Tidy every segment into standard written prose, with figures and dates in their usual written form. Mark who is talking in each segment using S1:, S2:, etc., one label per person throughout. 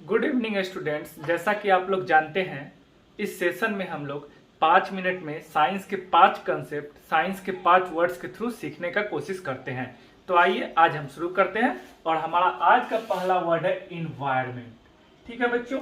S1: Good evening students. जैसा कि आप लोग जानते हैं, इस सेशन में हम लोग 5 मिनट में साइंस के 5 कंसेप्ट, साइंस के 5 वर्ड्स के थ्रू सीखने का कोशिश करते हैं। तो आइए आज हम शुरू करते हैं और हमारा आज का पहला वर्ड है इन्वायरमेंट। ठीक है बच्चों,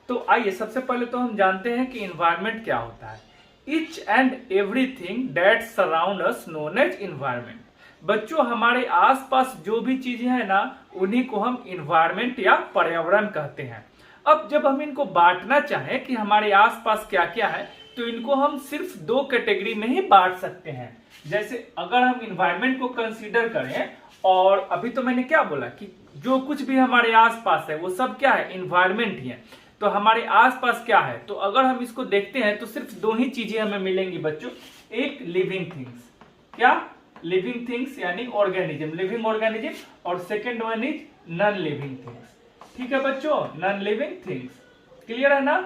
S1: तो आइए सबसे पहले तो हम जानते हैं कि इन्वायरमेंट क्या होता है। Each and everything that surround us known as environment. बच्चों, हमारे आसपास जो भी चीजें हैं ना, उन्हीं को हम इन्वायरमेंट या पर्यावरण कहते हैं। अब जब हम इनको बांटना चाहें कि हमारे आसपास क्या क्या है, तो इनको हम सिर्फ 2 कैटेगरी में ही बांट सकते हैं। जैसे अगर हम इन्वायरमेंट को कंसीडर करें, और अभी तो मैंने क्या बोला कि जो कुछ भी हमारे आसपास है वो सब क्या है, इन्वायरमेंट ही है। तो हमारे आसपास क्या है, तो अगर हम इसको देखते हैं तो सिर्फ 2 ही चीजें हमें मिलेंगी बच्चों। एक लिविंग थिंग्स, क्या लिविंग थिंग्स यानी ऑर्गेनिज्म, लिविंग ऑर्गेनिज्म, और second one is non living things. ठीक है बच्चों, नॉन लिविंग थिंग्स। क्लियर है ना?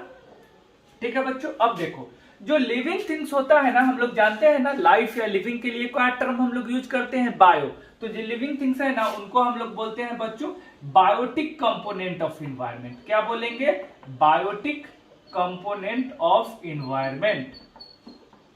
S1: ठीक है बच्चों, अब देखो जो लिविंग थिंग्स होता है ना, हम लोग जानते हैं ना, लाइफ या लिविंग के लिए क्या टर्म हम लोग यूज करते हैं, बायो। तो जो लिविंग थिंग्स है ना, उनको हम लोग बोलते हैं बच्चों बायोटिक कंपोनेंट ऑफ इन्वायरमेंट। क्या बोलेंगे? Biotic component of environment.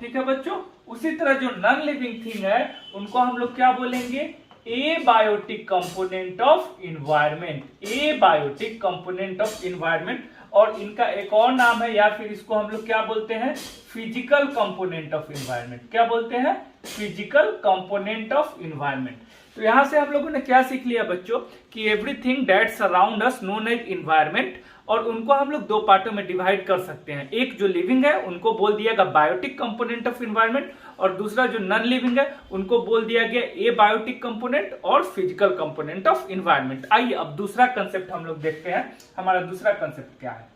S1: ठीक है बच्चों, उसी तरह जो नॉन लिविंग थिंग है उनको हम लोग क्या बोलेंगे, abiotic component of environment, abiotic component of environment. और इनका एक और नाम है, या फिर इसको हम लोग क्या बोलते हैं, फिजिकल कंपोनेंट ऑफ इन्वायरमेंट। क्या बोलते हैं? Physical component of environment. तो यहां से हम लोगों ने क्या सीख लिया बच्चों कि everything that surround us known as environment, और उनको हम लोग 2 पार्टों में डिवाइड कर सकते हैं। एक जो लिविंग है उनको बोल दिया गया बायोटिक कंपोनेंट ऑफ इन्वायरमेंट, और दूसरा जो नॉन लिविंग है उनको बोल दिया गया ए बायोटिक कंपोनेंट और फिजिकल कंपोनेंट ऑफ इन्वायरमेंट। आइए अब दूसरा कंसेप्ट हम लोग देखते हैं। हमारा दूसरा कंसेप्ट क्या है?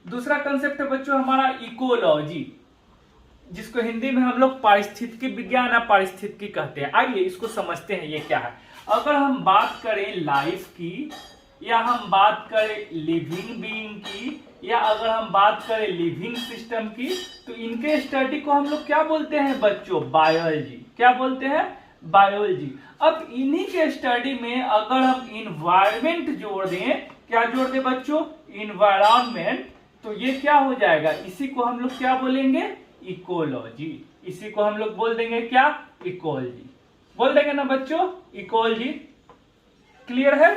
S1: दूसरा कंसेप्ट है बच्चों हमारा इकोलॉजी, जिसको हिंदी में हम लोग पारिस्थितिकी विज्ञान या पारिस्थितिकी कहते हैं। आइए इसको समझते हैं ये क्या है। अगर हम बात करें लाइफ की, या हम बात करें लिविंग बीइंग की, या अगर हम बात करें लिविंग सिस्टम की, तो इनके स्टडी को हम लोग क्या बोलते हैं बच्चों, बायोलॉजी। क्या बोलते हैं? बायोलॉजी। अब इन्हीं के स्टडी में अगर हम इन्वायरमेंट जोड़ दें, क्या जोड़ दें बच्चों, इन्वायरमेंट, तो ये क्या हो जाएगा, इसी को हम लोग क्या बोलेंगे, इकोलॉजी। इसी को हम लोग बोल देंगे क्या, इकोलॉजी। बोल देंगे ना बच्चों, इकोलॉजी। क्लियर है?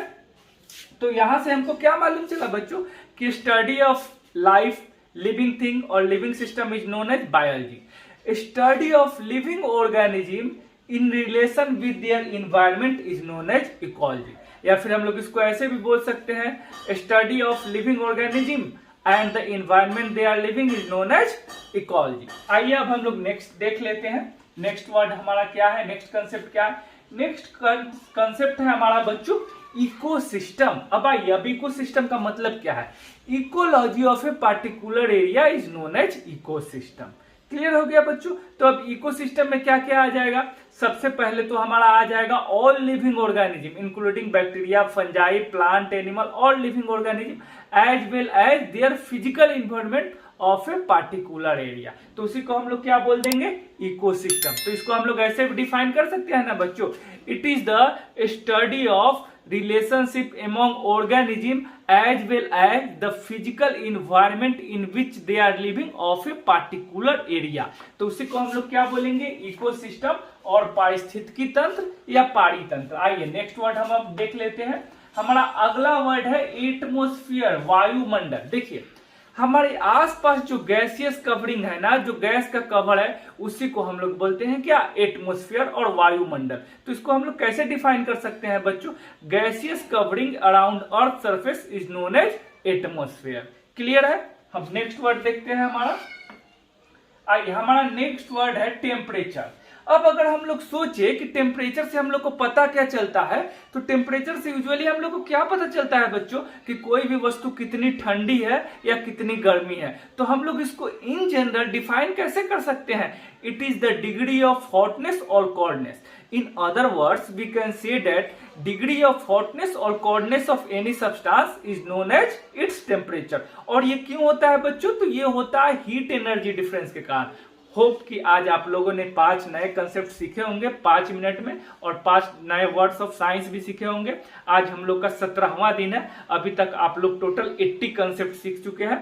S1: तो यहां से हमको क्या मालूम चला बच्चों कि study of life, living thing और living system is known as biology. Study of living organism in relation with their environment is known as ecology. या फिर हम लोग इसको ऐसे भी बोल सकते हैं, study of living organism and the environment they are living is known as ecology. आइए अब हम लोग नेक्स्ट देख लेते हैं। नेक्स्ट वर्ड हमारा क्या है, नेक्स्ट कंसेप्ट क्या है? नेक्स्ट कंसेप्ट है हमारा बच्चों इकोसिस्टम। अब आइए, अब इकोसिस्टम का मतलब क्या है? Ecology of a particular area is known as ecosystem. Clear हो गया बच्चों? तो अब इकोसिस्टम में क्या क्या आ जाएगा? सबसे पहले तो हमारा आ जाएगा all living organism including bacteria, fungi, plant, animal, all living organism as well as their physical environment of a particular area. तो उसी को हम लोग क्या बोल देंगे, इकोसिस्टम। तो इसको हम लोग ऐसे भी डिफाइन कर सकते हैं ना बच्चों, it is the study of relationship among organism as well as the physical environment in which they are living of a particular area। तो उसी को हम लोग क्या बोलेंगे, इकोसिस्टम और पारिस्थितिकी तंत्र या पारितंत्र। आइए नेक्स्ट वर्ड हम अब देख लेते हैं। हमारा अगला वर्ड है एटमॉस्फेयर, वायुमंडल। देखिए हमारे आसपास जो गैसियस कवरिंग है ना, जो गैस का कवर है, उसी को हम लोग बोलते हैं क्या, एटमॉस्फेयर और वायुमंडल। तो इसको हम लोग कैसे डिफाइन कर सकते हैं बच्चों, gaseous covering around earth surface is known as atmosphere. Clear है? हम नेक्स्ट वर्ड देखते हैं हमारा। आइए हमारा नेक्स्ट वर्ड है टेम्परेचर। अब अगर हम लोग सोचे कि टेम्परेचर से हम लोग को पता क्या चलता है, तो टेम्परेचर से यूजुअली हम लोग को क्या पता चलता है बच्चों कि कोई भी वस्तु कितनी ठंडी है या कितनी गर्मी है। तो हम लोग इसको इन जनरल डिफाइन कैसे कर सकते हैं, it is the degree of hotness और coldness. In other words we can say that degree of hotness और coldness of any substance is known as its temperature. और ये क्यों होता है बच्चों, तो ये होता है हीट एनर्जी डिफरेंस के कारण। होप कि आज आप लोगों ने 5 नए कंसेप्ट सीखे होंगे 5 मिनट में, और 5 नए वर्ड्स ऑफ साइंस भी सीखे होंगे। आज हम लोग का 17वां दिन है, अभी तक आप लोग टोटल 80 कंसेप्ट सीख चुके हैं।